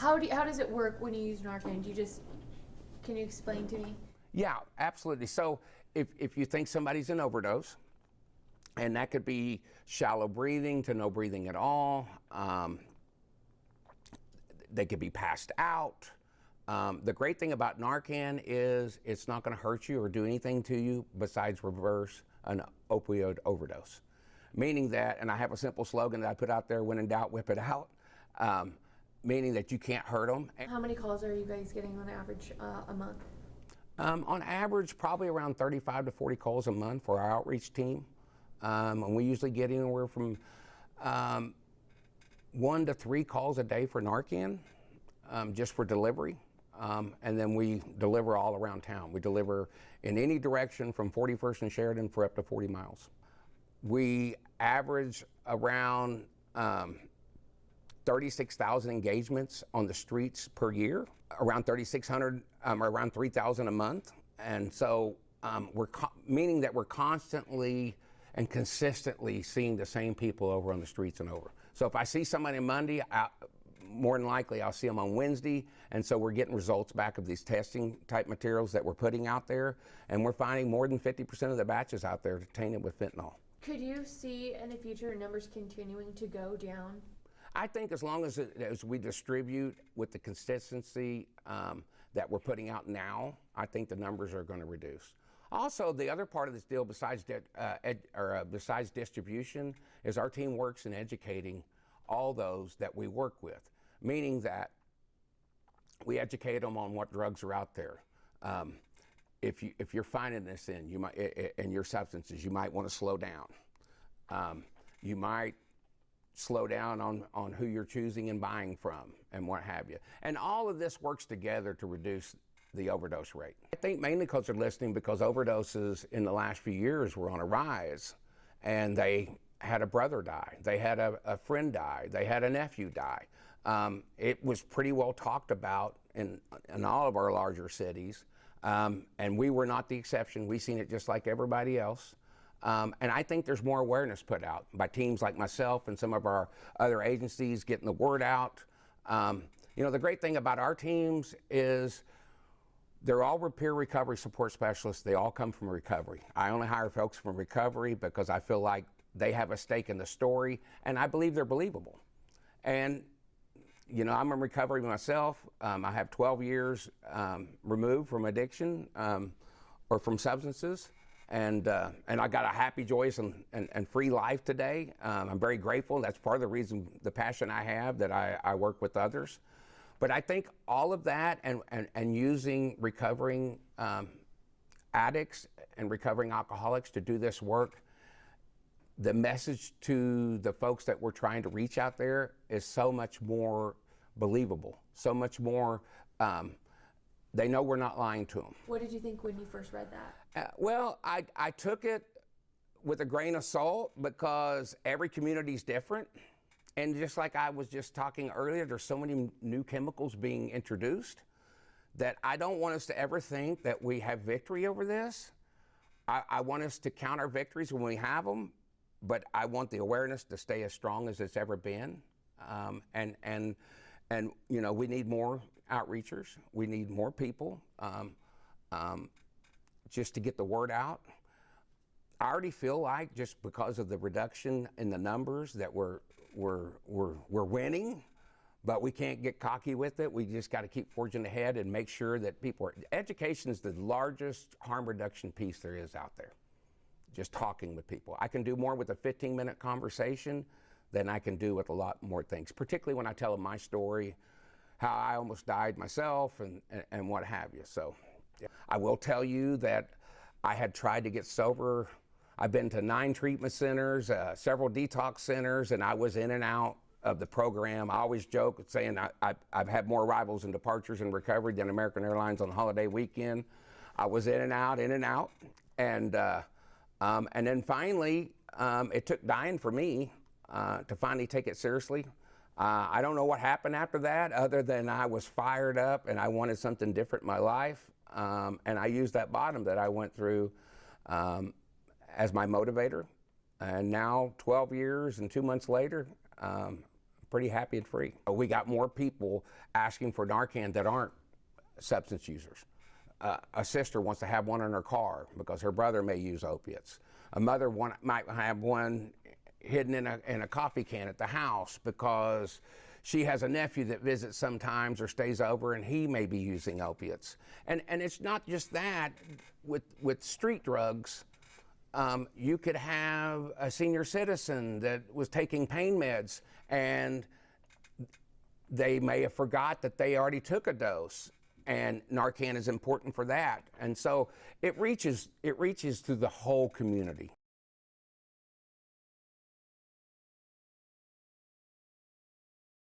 how does it work when you use Narcan? Can you explain to me? Yeah, absolutely. So if you think somebody's an overdose, and that could be shallow breathing to no breathing at all, they could be passed out. The great thing about Narcan is it's not going to hurt you or do anything to you besides reverse an opioid overdose. Meaning that, and I have a simple slogan that I put out there, when in doubt, whip it out. Meaning that you can't hurt them. How many calls are you guys getting on average a month? On average, probably around 35 to 40 calls a month for our outreach team. And we usually get anywhere from 1 to 3 calls a day for Narcan, just for delivery. And then we deliver all around town. We deliver in any direction from 41st and Sheridan for up to 40 miles. We average around 36,000 engagements on the streets per year, around 3,600, around 3,000 a month. And so meaning that we're constantly and consistently seeing the same people over on the streets and over. So if I see somebody Monday, more than likely I'll see them on Wednesday, and so we're getting results back of these testing type materials that we're putting out there, and we're finding more than 50% of the batches out there tainted with fentanyl. Could you see in the future numbers continuing to go down? I think as long as we distribute with the consistency that we're putting out now, I think the numbers are going to reduce. Also, the other part of this deal besides distribution is our team works in educating all those that we work with, meaning that we educate them on what drugs are out there. If you're finding this in your substances, you might want to slow down. You might slow down on who you're choosing and buying from and what have you. And all of this works together to reduce the overdose rate. I think mainly because they're listening, because overdoses in the last few years were on a rise, and they had a brother die, they had a friend die, they had a nephew die. It was pretty well talked about in all of our larger cities, and we were not the exception. We've seen it just like everybody else. And I think there's more awareness put out by teams like myself and some of our other agencies getting the word out. The great thing about our teams is they're all peer recovery support specialists. They all come from recovery. I only hire folks from recovery because I feel like they have a stake in the story, and I believe they're believable. And, I'm in recovery myself. I have 12 years removed from addiction or from substances. And I got a happy, joyous, and free life today. I'm very grateful. That's part of the reason, the passion I have, that I work with others. But I think all of that and using recovering addicts and recovering alcoholics to do this work, the message to the folks that we're trying to reach out there is so much more believable, so much more, they know we're not lying to them. What did you think when you first read that? Well, I took it with a grain of salt because every community is different. And just like I was just talking earlier, there's so many new chemicals being introduced that I don't want us to ever think that we have victory over this. I want us to count our victories when we have them, but I want the awareness to stay as strong as it's ever been. And we need more outreachers. We need more people just to get the word out. I already feel like, just because of the reduction in the numbers, that we're winning, but we can't get cocky with it. We just got to keep forging ahead and make sure that education is the largest harm reduction piece there is out there. Just talking with people. I can do more with a 15-minute conversation than I can do with a lot more things, particularly when I tell them my story, how I almost died myself, and what have you. So yeah. I will tell you that I had tried to get sober. I've been to 9 treatment centers, several detox centers, and I was in and out of the program. I always joke saying I've had more arrivals and departures in recovery than American Airlines on the holiday weekend. I was in and out, and then finally, it took dying for me to finally take it seriously. I don't know what happened after that, other than I was fired up and I wanted something different in my life, and I used that bottom that I went through as my motivator. And now, 12 years and 2 months later, pretty happy and free. We got more people asking for Narcan that aren't substance users. A sister wants to have one in her car because her brother may use opiates. A mother might have one hidden in a coffee can at the house because she has a nephew that visits sometimes or stays over and he may be using opiates. And it's not just that. With street drugs, you could have a senior citizen that was taking pain meds and they may have forgot that they already took a dose, and Narcan is important for that. And so it reaches through the whole community.